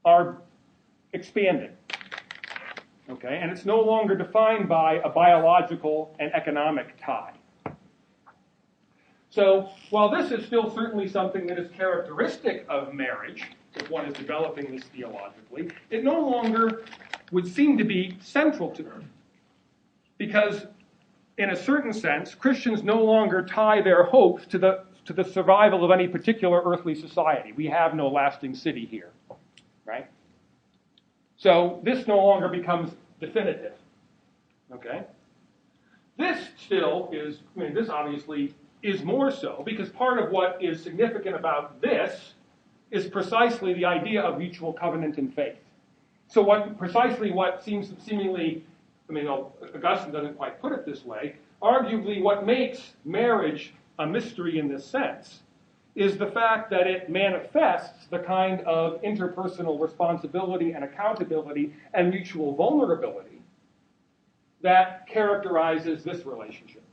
are expanding. Okay, and it's no longer defined by a biological and economic tie. So while this is still certainly something that is characteristic of marriage, if one is developing this theologically, it no longer would seem to be central to it. Because in a certain sense, Christians no longer tie their hopes to the survival of any particular earthly society. We have no lasting city here, right? So this no longer becomes definitive, okay? This still is, this obviously is more so, because part of what is significant about this is precisely the idea of mutual covenant and faith. So what seemingly, Augustine doesn't quite put it this way, arguably what makes marriage a mystery in this sense is the fact that it manifests the kind of interpersonal responsibility and accountability and mutual vulnerability that characterizes this relationship.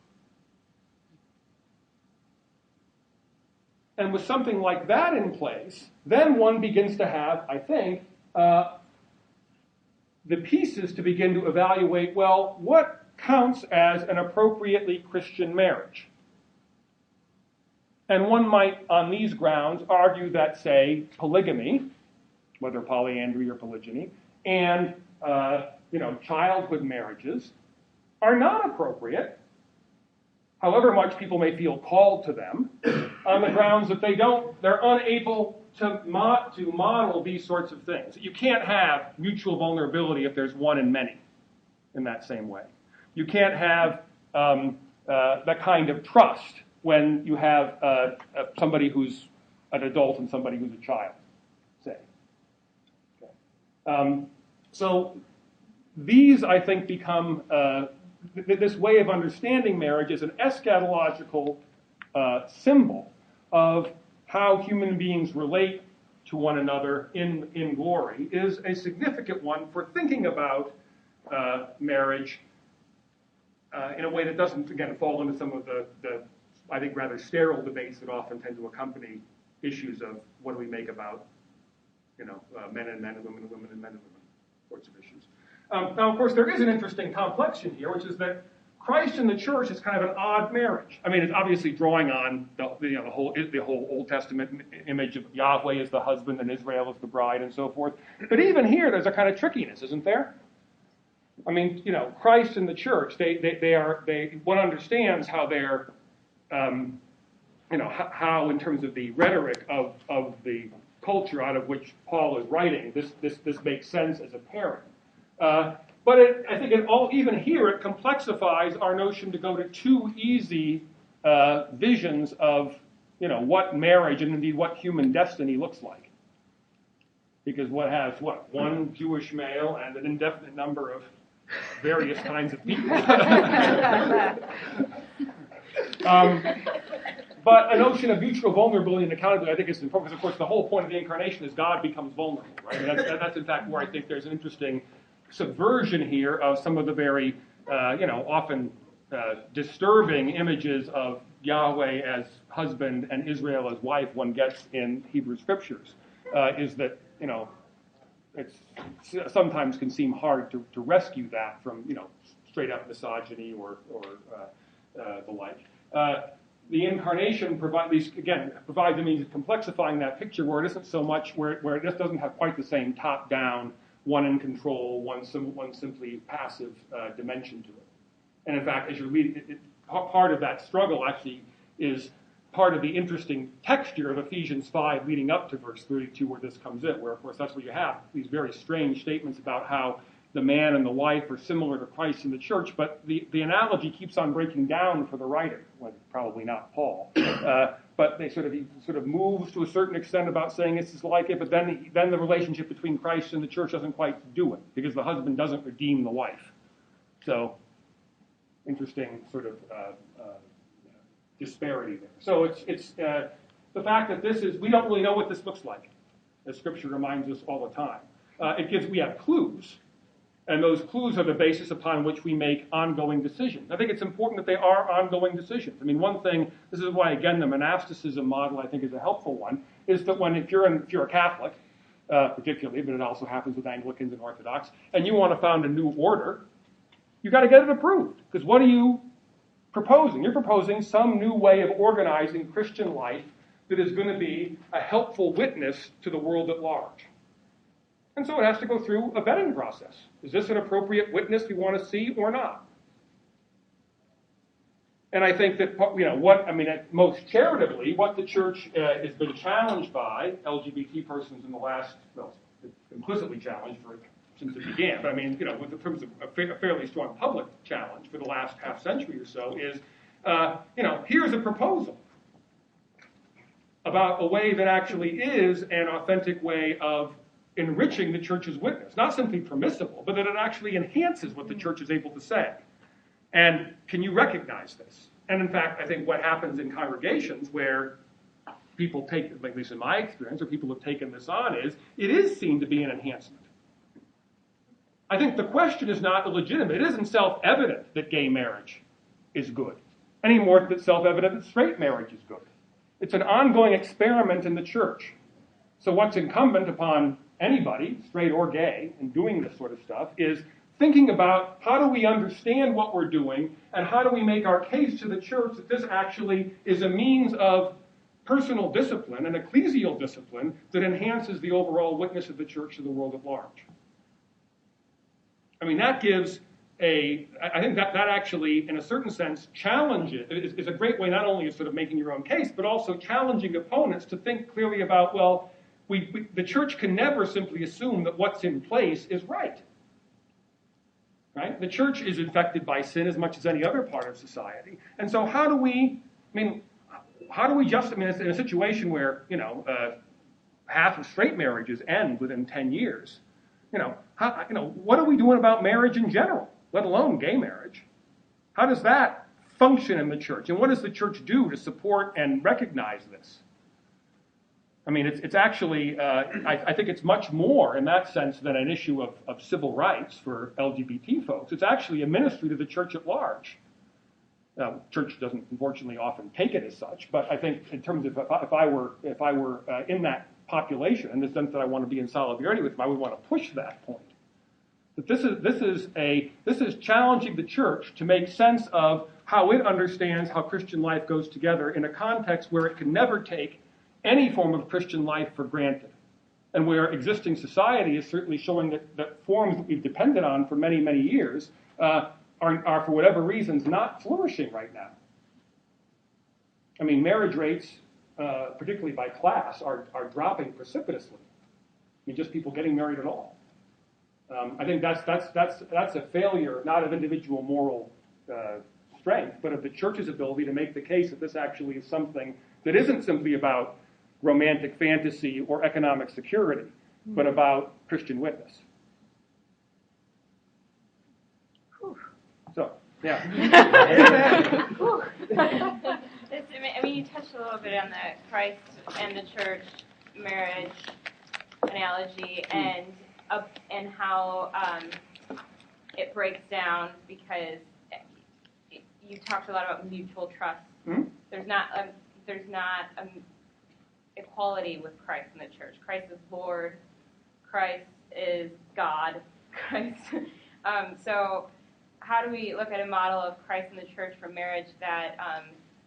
And with something like that in place, then one begins to have, I think, the pieces to begin to evaluate, well, what counts as an appropriately Christian marriage? And one might, on these grounds, argue that, say, polygamy, whether polyandry or polygyny, and childhood marriages are not appropriate, however much people may feel called to them, on the grounds that they're unable to model these sorts of things. You can't have mutual vulnerability if there's one in many in that same way. You can't have that kind of trust when you have somebody who's an adult and somebody who's a child, say. Okay. So these, I think, become, this way of understanding marriage is an eschatological symbol of how human beings relate to one another in glory, is a significant one for thinking about marriage in a way that doesn't, again, fall into some of the I think, rather sterile debates that often tend to accompany issues of what do we make about, men and men and women and women and men and women, sorts of issues. Now, of course, there is an interesting complexion here, which is that Christ and the church is kind of an odd marriage. It's obviously drawing on the whole Old Testament image of Yahweh as the husband and Israel as the bride and so forth. But even here, there's a kind of trickiness, isn't there? Christ and the church, one understands how they're how in terms of the rhetoric of the culture out of which Paul is writing, this makes sense as a pairing. But I think even here it complexifies our notion to go to too easy visions of what marriage and indeed what human destiny looks like. Because one Jewish male and an indefinite number of various kinds of people. But a notion of mutual vulnerability and accountability, I think, is important because, of course, the whole point of the incarnation is God becomes vulnerable, right? And that's in fact where I think there's an interesting subversion here of some of the very, often disturbing images of Yahweh as husband and Israel as wife one gets in Hebrew scriptures. Is that, it sometimes can seem hard to rescue that from, straight up misogyny or the like. The incarnation provides the means of complexifying that picture where it isn't so much, where it just doesn't have quite the same top-down, one in control, one simply passive dimension to it. And in fact, as you're reading, part of that struggle actually is part of the interesting texture of Ephesians 5 leading up to verse 32 where this comes in, where of course that's where you have these very strange statements about how the man and the wife are similar to Christ and the church, but the analogy keeps on breaking down for the writer. Well, probably not Paul, but he sort of moves to a certain extent about saying this is like it, but then the relationship between Christ and the church doesn't quite do it because the husband doesn't redeem the wife. So, interesting sort of disparity there. So it's the fact that we don't really know what this looks like, as Scripture reminds us all the time. We have clues. And those clues are the basis upon which we make ongoing decisions. I think it's important that they are ongoing decisions. One thing, this is why, again, the monasticism model, I think, is a helpful one, is that if you're a Catholic, particularly, but it also happens with Anglicans and Orthodox, and you want to found a new order, you've got to get it approved. Because what are you proposing? You're proposing some new way of organizing Christian life that is going to be a helpful witness to the world at large. And so it has to go through a vetting process. Is this an appropriate witness we want to see or not? And I think that, most charitably, what the church has been challenged by LGBT persons in the last, implicitly challenged since it began, but with terms of a fairly strong public challenge for the last half century or so, is, here's a proposal about a way that actually is an authentic way of enriching the church's witness. Not simply permissible, but that it actually enhances what the church is able to say. And can you recognize this? And in fact, I think what happens in congregations where people take, at least in my experience, or people have taken this on, is it is seen to be an enhancement. I think the question is not illegitimate. It isn't self-evident that gay marriage is good, any more than it's self-evident that straight marriage is good. It's an ongoing experiment in the church. So what's incumbent upon anybody, straight or gay, in doing this sort of stuff is thinking about how do we understand what we're doing and how do we make our case to the church that this actually is a means of personal discipline and ecclesial discipline that enhances the overall witness of the church to the world at large. That gives I think that actually, in a certain sense, challenges, is a great way not only of sort of making your own case, but also challenging opponents to think clearly about, the church can never simply assume that what's in place is right. Right? The church is infected by sin as much as any other part of society. And so how do we just, in a situation where, half of straight marriages end within 10 years, what are we doing about marriage in general, let alone gay marriage? How does that function in the church? And what does the church do to support and recognize this? It's actually, I think it's much more in that sense than an issue of civil rights for LGBT folks. It's actually a ministry to the church at large. Church doesn't, unfortunately, often take it as such, but I think in terms of if I were in that population, in the sense that I want to be in solidarity with them, I would want to push that point. That this is challenging the church to make sense of how it understands how Christian life goes together in a context where it can never take any form of Christian life for granted, and where existing society is certainly showing that forms that we've depended on for many, many years are, for whatever reasons, not flourishing right now. Marriage rates, particularly by class, are dropping precipitously. Just people getting married at all. I think that's a failure, not of individual moral strength, but of the church's ability to make the case that this actually is something that isn't simply about romantic fantasy or economic security, but about Christian witness. So, yeah. You touched a little bit on the Christ and the church marriage analogy and how it breaks down because you talked a lot about mutual trust. Mm-hmm. There's not equality with Christ in the church. Christ is Lord. Christ is God. Christ. So how do we look at a model of Christ in the church for marriage that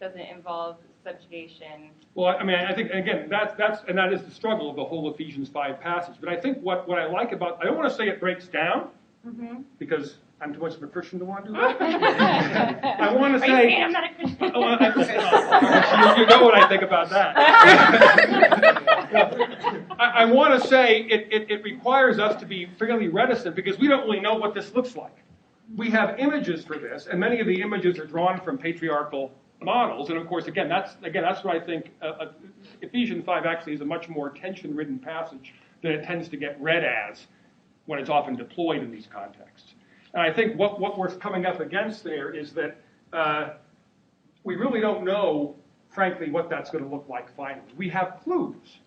doesn't involve subjugation? Well, I think, again, that is the struggle of the whole Ephesians 5 passage. But I think what I like about, I don't want to say it breaks down, because I'm too much of a Christian to want to do that. I want to say... Are you saying I'm not a Christian? You know what I think about that. I want to say it requires us to be fairly reticent because we don't really know what this looks like. We have images for this, and many of the images are drawn from patriarchal models. And of course, again, that's what I think Ephesians 5 actually is a much more tension-ridden passage than it tends to get read as when it's often deployed in these contexts. And I think what we're coming up against there is that we really don't know, frankly, what that's going to look like finally. We have clues.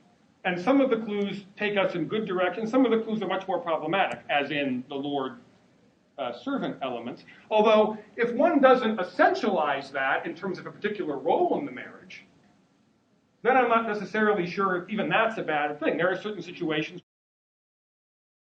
And some of the clues take us in good directions. Some of the clues are much more problematic, as in the Lord servant elements. Although, if one doesn't essentialize that in terms of a particular role in the marriage, then I'm not necessarily sure if even that's a bad thing. There are certain situations